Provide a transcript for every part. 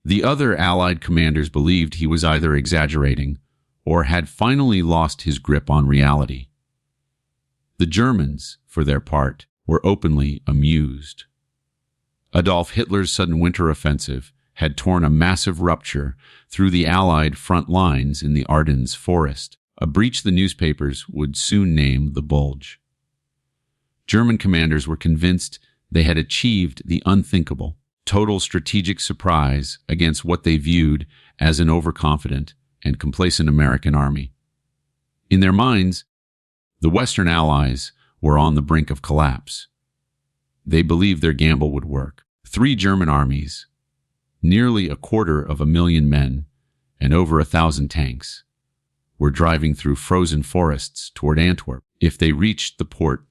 The other Allied commanders believed he was either exaggerating or had finally lost his grip on reality. The Germans, for their part, were openly amused. Adolf Hitler's sudden winter offensive had torn a massive rupture through the Allied front lines in the Ardennes Forest, a breach the newspapers would soon name the Bulge. German commanders were convinced they had achieved the unthinkable, total strategic surprise against what they viewed as an overconfident and complacent American army. In their minds, the Western Allies were on the brink of collapse. They believed their gamble would work. 3 German armies, nearly 250,000 men, and over 1,000 tanks, were driving through frozen forests toward Antwerp. If they reached the port,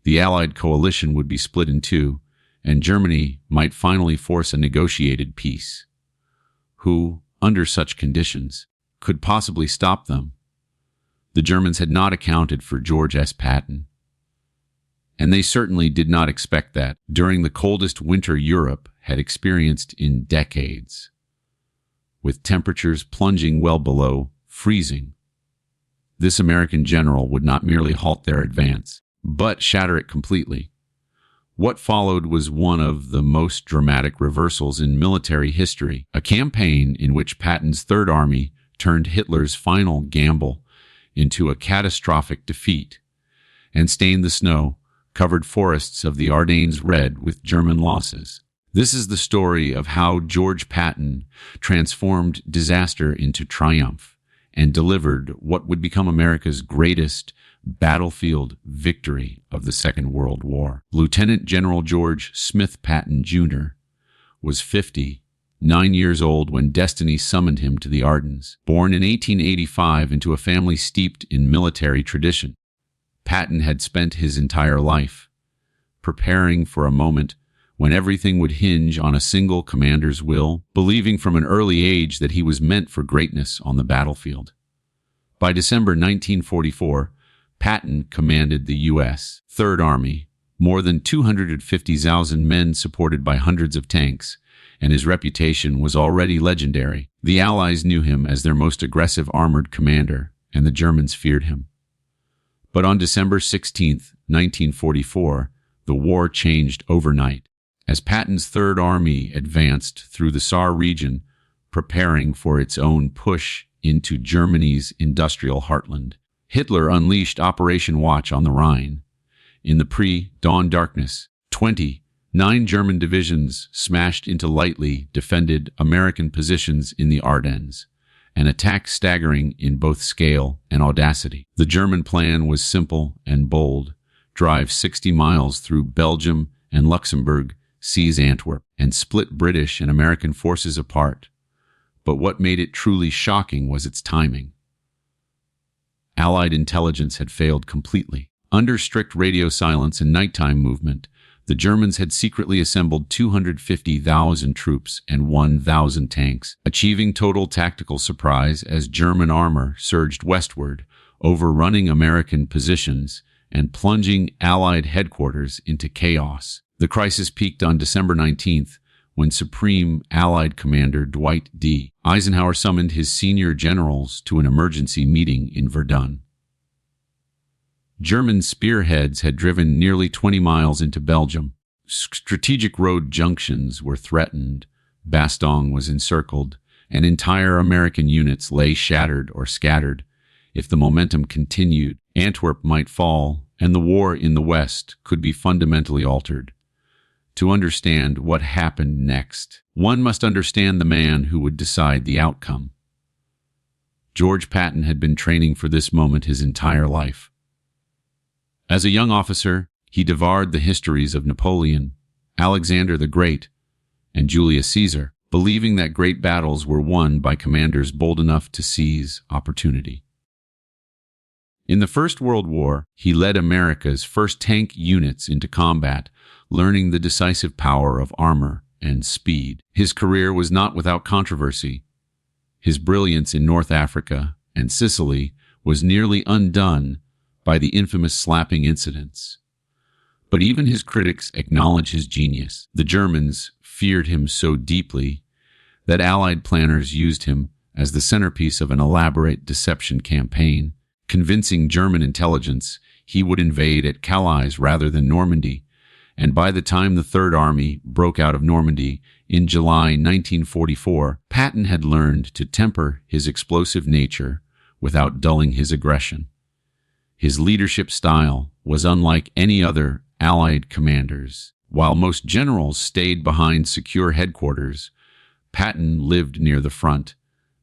the Allied coalition would be split in two, and Germany might finally force a negotiated peace. Who, under such conditions, could possibly stop them? The Germans had not accounted for George S. Patton, and they certainly did not expect that during the coldest winter Europe had experienced in decades, with temperatures plunging well below freezing. This American general would not merely halt their advance, but shatter it completely. What followed was one of the most dramatic reversals in military history, a campaign in which Patton's Third Army turned Hitler's final gamble into a catastrophic defeat and stained the snow-covered forests of the Ardennes red with German losses. This is the story of how George Patton transformed disaster into triumph and delivered what would become America's greatest battlefield victory of the Second World War. Lieutenant General George Smith Patton, Jr. was 59 years old when destiny summoned him to the Ardennes. Born in 1885 into a family steeped in military tradition, Patton had spent his entire life preparing for a moment when everything would hinge on a single commander's will, believing from an early age that he was meant for greatness on the battlefield. By December 1944, Patton commanded the U.S. Third Army, more than 250,000 men supported by hundreds of tanks, and his reputation was already legendary. The Allies knew him as their most aggressive armored commander, and the Germans feared him. But on December 16, 1944, the war changed overnight. As Patton's Third Army advanced through the Saar region, preparing for its own push into Germany's industrial heartland, Hitler unleashed Operation Watch on the Rhine. In the pre-dawn darkness, 29 German divisions smashed into lightly defended American positions in the Ardennes, an attack staggering in both scale and audacity. The German plan was simple and bold: drive 60 miles through Belgium and Luxembourg, seize Antwerp, and split British and American forces apart. But what made it truly shocking was its timing. Allied intelligence had failed completely. Under strict radio silence and nighttime movement, the Germans had secretly assembled 250,000 troops and 1,000 tanks, achieving total tactical surprise as German armor surged westward, overrunning American positions and plunging Allied headquarters into chaos. The crisis peaked on December 19th, when Supreme Allied Commander Dwight D. Eisenhower summoned his senior generals to an emergency meeting in Verdun. German spearheads had driven nearly 20 miles into Belgium. Strategic road junctions were threatened, Bastogne was encircled, and entire American units lay shattered or scattered. If the momentum continued, Antwerp might fall, and the war in the West could be fundamentally altered. To understand what happened next, one must understand the man who would decide the outcome. George Patton had been training for this moment his entire life. As a young officer, he devoured the histories of Napoleon, Alexander the Great, and Julius Caesar, believing that great battles were won by commanders bold enough to seize opportunity. In the First World War, he led America's first tank units into combat, learning the decisive power of armor and speed. His career was not without controversy. His brilliance in North Africa and Sicily was nearly undone by the infamous slapping incidents. But even his critics acknowledge his genius. The Germans feared him so deeply that Allied planners used him as the centerpiece of an elaborate deception campaign, convincing German intelligence he would invade at Calais rather than Normandy, and by the time the Third Army broke out of Normandy in July 1944, Patton had learned to temper his explosive nature without dulling his aggression. His leadership style was unlike any other Allied commanders. While most generals stayed behind secure headquarters, Patton lived near the front,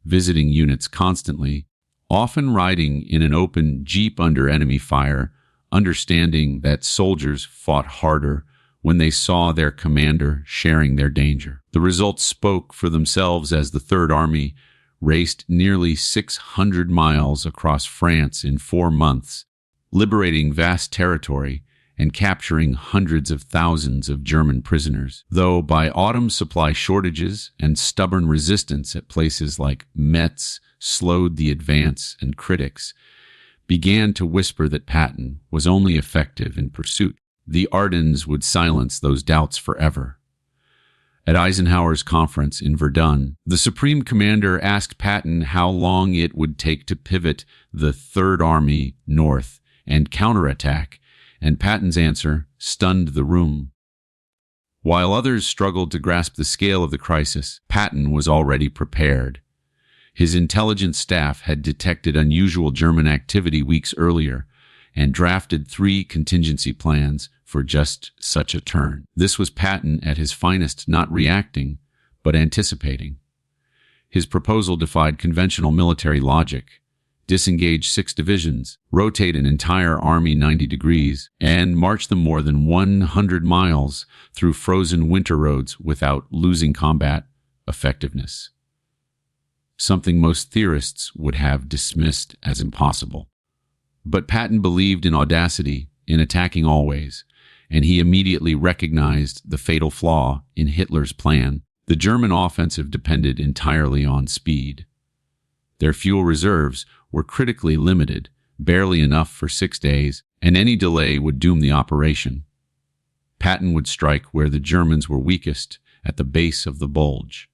visiting units constantly, often riding in an open jeep under enemy fire, understanding that soldiers fought harder when they saw their commander sharing their danger. The results spoke for themselves as the Third Army raced nearly 600 miles across France in 4 months, liberating vast territory and capturing hundreds of thousands of German prisoners. Though by autumn supply shortages and stubborn resistance at places like Metz slowed the advance, and critics began to whisper that Patton was only effective in pursuit, the Ardennes would silence those doubts forever. At Eisenhower's conference in Verdun, the Supreme Commander asked Patton how long it would take to pivot the Third Army north and counterattack, and Patton's answer stunned the room. While others struggled to grasp the scale of the crisis, Patton was already prepared. His intelligence staff had detected unusual German activity weeks earlier and drafted 3 contingency plans for just such a turn. This was Patton at his finest, not reacting, but anticipating. His proposal defied conventional military logic: disengage 6 divisions, rotate an entire army 90 degrees, and march them more than 100 miles through frozen winter roads without losing combat effectiveness. Something most theorists would have dismissed as impossible. But Patton believed in audacity, in attacking always, and he immediately recognized the fatal flaw in Hitler's plan. The German offensive depended entirely on speed. Their fuel reserves were critically limited, barely enough for 6 days, and any delay would doom the operation. Patton would strike where the Germans were weakest, at the base of the Bulge.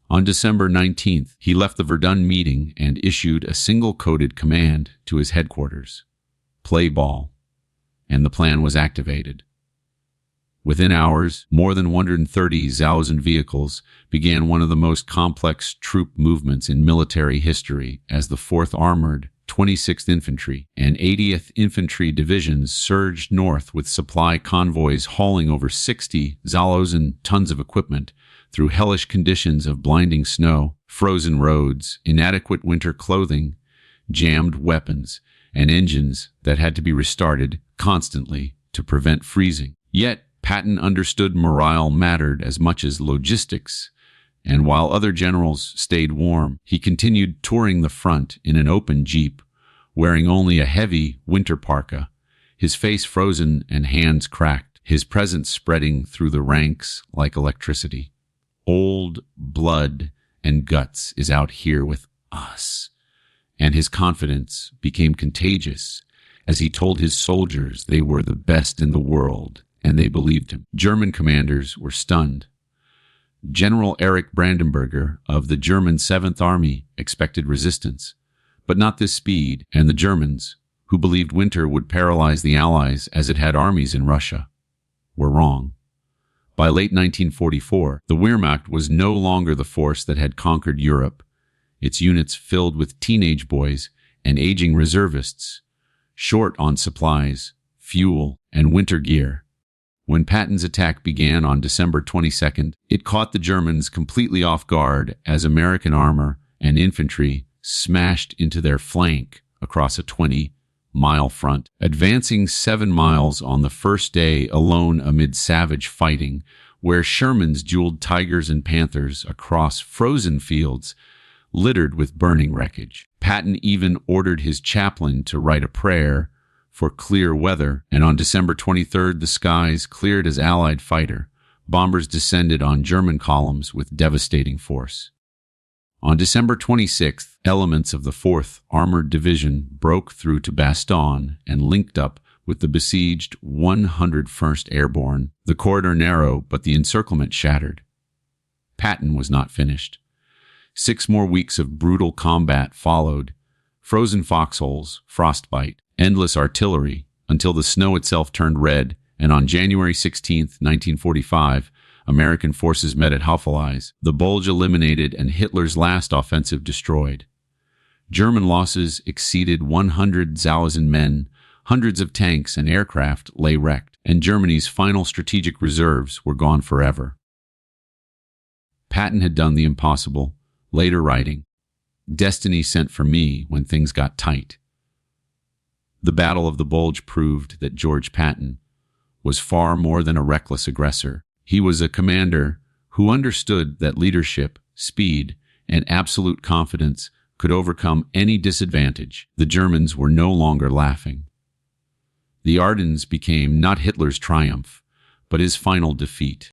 On December 19th, he left the Verdun meeting and issued a single-coded command to his headquarters: play ball, and the plan was activated. Within hours, more than 130,000 vehicles began one of the most complex troop movements in military history as the 4th Armored, 26th Infantry, and 80th Infantry Divisions surged north with supply convoys hauling over 60,000 tons of equipment through hellish conditions of blinding snow, frozen roads, inadequate winter clothing, jammed weapons, and engines that had to be restarted constantly to prevent freezing. Yet, Patton understood morale mattered as much as logistics, and while other generals stayed warm, he continued touring the front in an open jeep, wearing only a heavy winter parka, his face frozen and hands cracked, his presence spreading through the ranks like electricity. Old blood and guts is out here with us. And his confidence became contagious as he told his soldiers they were the best in the world, and they believed him. German commanders were stunned. General Erich Brandenberger of the German 7th Army expected resistance, but not this speed, and the Germans, who believed winter would paralyze the Allies as it had armies in Russia, were wrong. By late 1944, the Wehrmacht was no longer the force that had conquered Europe, its units filled with teenage boys and aging reservists, short on supplies, fuel, and winter gear. When Patton's attack began on December 22nd, it caught the Germans completely off guard as American armor and infantry smashed into their flank across a 20-mile front. Advancing 7 miles on the first day alone amid savage fighting, where Shermans dueled tigers and panthers across frozen fields littered with burning wreckage. Patton even ordered his chaplain to write a prayer for clear weather, and on December 23rd, the skies cleared as Allied fighter bombers descended on German columns with devastating force. On December 26th, elements of the 4th Armored Division broke through to Bastogne and linked up with the besieged 101st Airborne. The corridor narrow, but the encirclement shattered. Patton was not finished. 6 more weeks of brutal combat followed. Frozen foxholes, frostbite, endless artillery, until the snow itself turned red, and on January 16, 1945, American forces met at Hafelize, the Bulge eliminated and Hitler's last offensive destroyed. German losses exceeded 100,000 men, hundreds of tanks and aircraft lay wrecked, and Germany's final strategic reserves were gone forever. Patton had done the impossible, later writing, "Destiny sent for me when things got tight." The Battle of the Bulge proved that George Patton was far more than a reckless aggressor. He was a commander who understood that leadership, speed, and absolute confidence could overcome any disadvantage. The Germans were no longer laughing. The Ardennes became not Hitler's triumph, but his final defeat.